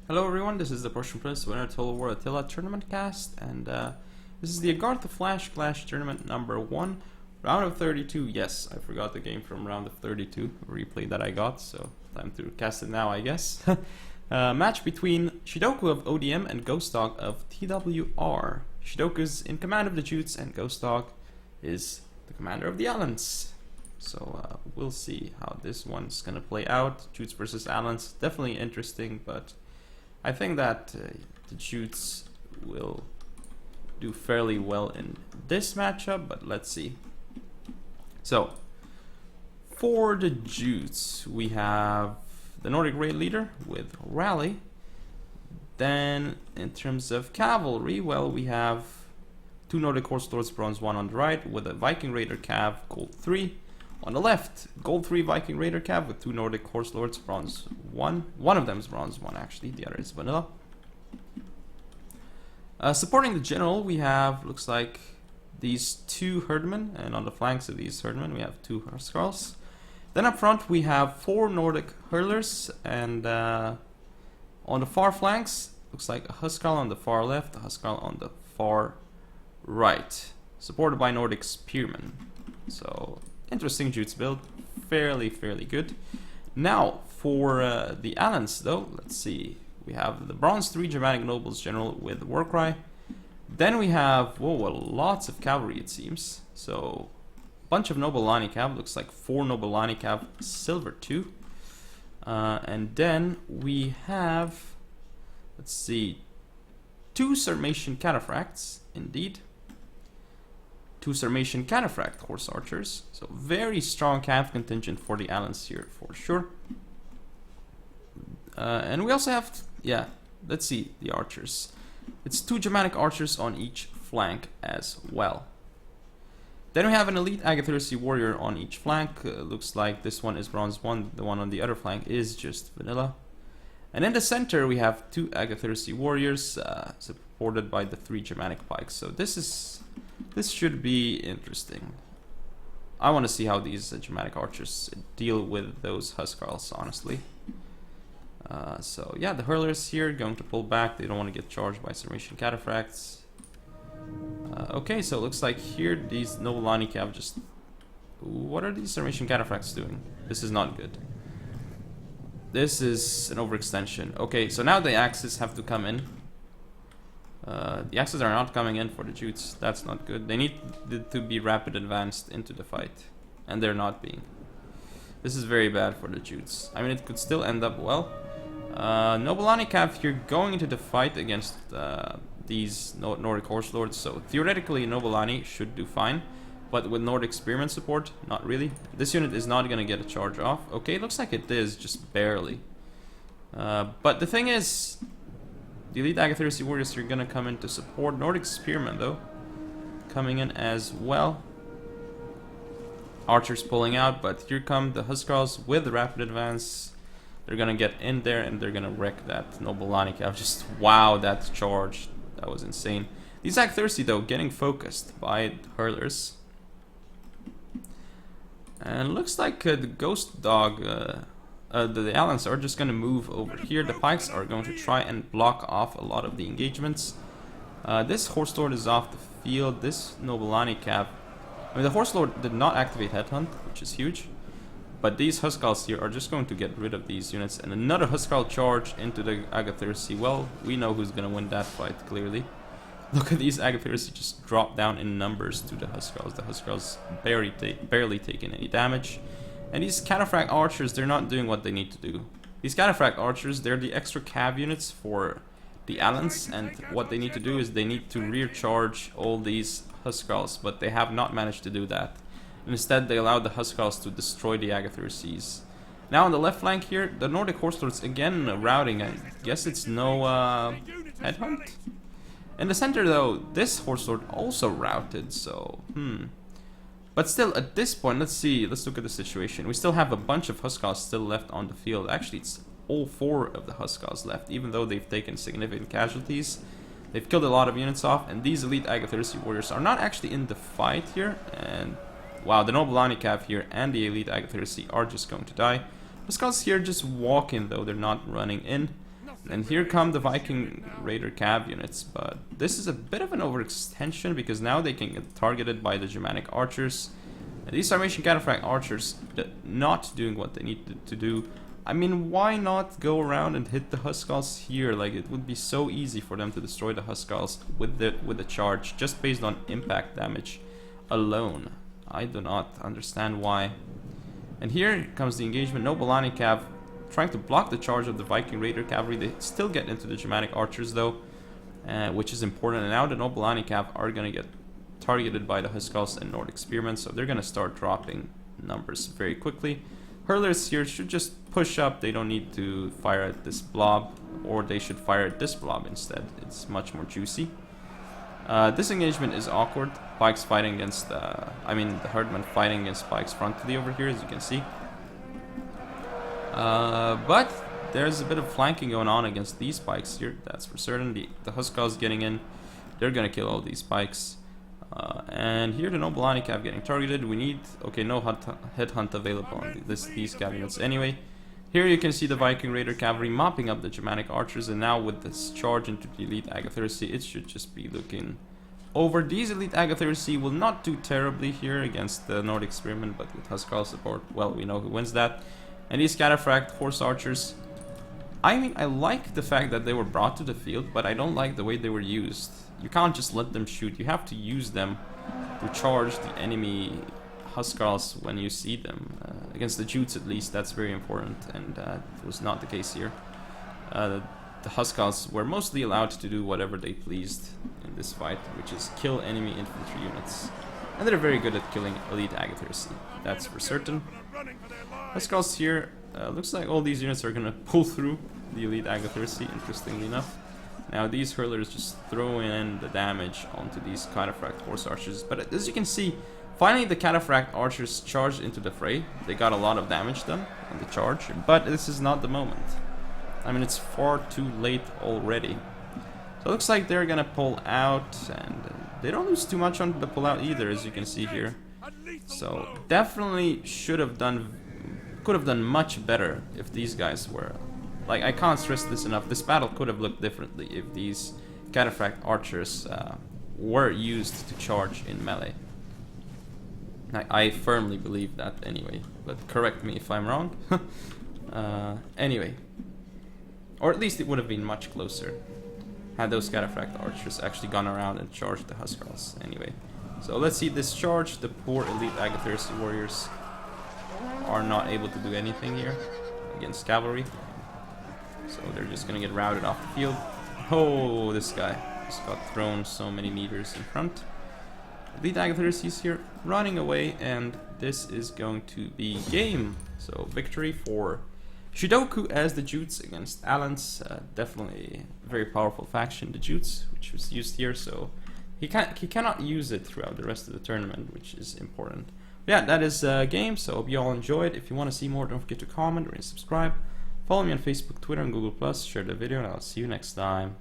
Hello everyone, this is the Prussian Prince winner Total War Attila tournament cast, and this is the Agartha Flash Clash tournament number 1, round of 32. Yes, I forgot the game from round of 32, replay that I got, so time to cast it now, I guess. Match between Shidoku of ODM and Ghost Dog of TWR. Shidoku is in command of the Jutes, and Ghost Dog is the commander of the Allens. So we'll see how this one's gonna play out. Jutes versus Allens, definitely interesting, but I think that the Jutes will do fairly well in this matchup, but let's see. So, for the Jutes, we have the Nordic Raid Leader with Rally. Then, in terms of Cavalry, well, we have 2 Nordic Horse Lords Bronze 1 on the right, with a Viking Raider Cav Gold 3. On the left, Gold 3 Viking Raider Cav with 2 Nordic Horse Lords Bronze 1. One of them is Bronze 1 actually, the other is Vanilla. Supporting the General, we have, looks like, these 2 Herdmen, and on the flanks of these Herdmen we have 2 Huskarls. Then up front we have 4 Nordic Hurlers, and on the far flanks, looks like a Huskarl on the far left, a Huskarl on the far right, supported by Nordic Spearmen. So, interesting Jutes build, fairly good. Now, for the Allens though, let's see. We have the Bronze 3 Germanic Nobles General with Warcry. Then we have, whoa, well, lots of cavalry it seems. So, bunch of Nobilani Cav, looks like 4 Nobilani Cav, Silver 2. And then we have, let's see, 2 Sarmatian Cataphracts, indeed. 2 Sarmatian Cataphract Horse Archers. So very strong Cav contingent for the Allens here for sure. And we also have, yeah, let's see the archers. It's 2 Germanic archers on each flank as well. Then we have an elite Agatha warrior on each flank. Looks like this one is Bronze 1, the one on the other flank is just Vanilla. And in the center we have 2 Agatha warriors supported by the 3 Germanic pikes. So this should be interesting. I want to see how these Germanic archers deal with those Huskarls, honestly. So yeah, the hurlers here going to pull back. They don't want to get charged by Sarmatian Cataphracts. Okay, so it looks like here these Nobilani Cav just... What are these Sarmatian Cataphracts doing? This is not good. This is an overextension. Okay, so now the axes have to come in. The axes are not coming in for the Jutes. That's not good. They need to be rapid advanced into the fight, and they're not being. This is very bad for the Jutes. I mean, it could still end up well. Nobilani Cav here going into the fight against these Nordic Horse Lords. So theoretically, Nobilani should do fine, but with Nordic Spearman support, not really. This unit is not going to get a charge off. Okay, looks like it is, just barely. But the thing is, the elite Agatha warriors are going to come in to support. Nordic Spearmen, though, coming in as well. Archers pulling out, but here come the Huskarls with the rapid advance. They're going to get in there and they're going to wreck that Nobilani Cav. Just, wow, that charge. That was insane. These Agatha, though, getting focused by the hurlers. And looks like the Ghost Dog... the Allens are just going to move over here. The pikes are going to try and block off a lot of the engagements. This Horse Lord is off the field. This Nobilani Cav... I mean, the Horse Lord did not activate Headhunt, which is huge. But these Huskarls here are just going to get rid of these units. And another Huskarl charge into the Agatha. Well, we know who's going to win that fight, clearly. Look at these Agatha just drop down in numbers to the Huskarls. The Huskarls barely taking any damage. And these Cataphract archers, they're not doing what they need to do. These Cataphract archers, they're the extra cav units for the Allens, and what they need to do is they need to rear charge all these Huskarls, but they have not managed to do that. And instead, they allowed the Huskarls to destroy the Agatha. Now on the left flank here, the Nordic Horse Lords again routing. I guess it's no headhunt. In the center though, this Horse Lord also routed, so But still, at this point, let's look at the situation. We still have a bunch of Huskarls still left on the field. Actually, it's all 4 of the Huskarls left, even though they've taken significant casualties. They've killed a lot of units off, and these elite Agatha warriors are not actually in the fight here. And wow, the Nobilani Cav here and the elite Agatha are just going to die. The Skulls here just walk in though, they're not running in. And here come the Viking Raider Cav units, but this is a bit of an overextension because now they can get targeted by the Germanic archers. And these Sarmatian Cataphract archers not doing what they need to do. I mean, why not go around and hit the Huskals here? Like, it would be so easy for them to destroy the Huskals with the charge, just based on impact damage alone. I do not understand why. And here comes the engagement. Nobilani Cav trying to block the charge of the Viking Raider Cavalry. They still get into the Germanic archers though, which is important. And now the Nobilani Cav are going to get targeted by the Huskals and Nordic Spearmen, so they're going to start dropping numbers very quickly. Hurlers here should just push up. They don't need to fire at this blob, or they should fire at this blob instead. It's much more juicy. This engagement is awkward. Pikes fighting against, the Herdmen fighting against Pikes frontally over here, as you can see. But there's a bit of flanking going on against these Pikes here, that's for certain. The Huskals getting in, they're gonna kill all these Pikes. And here the Nobilani Cav getting targeted. We need, okay, no headhunt available on these cabinets anyway. Here you can see the Viking Raider Cavalry mopping up the Germanic archers, and now with this charge into the Elite Agatharsi, it should just be looking over. These Elite Agatharsi will not do terribly here against the Nordic Spearmen, but with Huskal support, well, we know who wins that. And these Cataphract Horse Archers, I mean, I like the fact that they were brought to the field, but I don't like the way they were used. You can't just let them shoot, you have to use them to charge the enemy Huskals when you see them. Against the Jutes at least, that's very important, and it was not the case here. The Huskals were mostly allowed to do whatever they pleased in this fight, which is kill enemy infantry units. And they're very good at killing Elite Agatharsi, that's for certain. Huskals here, looks like all these units are gonna pull through the Elite Agatharsi, interestingly enough. Now these hurlers just throw in the damage onto these Cataphract Horse Archers, but as you can see, finally the Cataphract Archers charged into the fray. They got a lot of damage done on the charge, but this is not the moment. I mean, it's far too late already. So it looks like they're gonna pull out, and they don't lose too much on the pull out either, as you can see here. So definitely could have done much better if these guys were, like, I can't stress this enough, this battle could have looked differently if these Cataphract Archers were used to charge in melee. I firmly believe that anyway, but correct me if I'm wrong. Anyway, or at least it would have been much closer had those Cataphract Archers actually gone around and charged the Huskals anyway. So let's see this charge. The poor Elite Agatharsi warriors are not able to do anything here against cavalry, so they're just gonna get routed off the field. Oh, this guy just got thrown so many meters in front. Elite Agatharsi is here running away, and this is going to be game. So victory for Shidoku as the Jutes against Alans. Definitely a very powerful faction, the Jutes, which was used here, so he cannot use it throughout the rest of the tournament, which is important. But yeah, that is game, so hope you all enjoyed. If you want to see more, don't forget to comment or subscribe. Follow me on Facebook, Twitter, and Google+. Share the video, and I'll see you next time.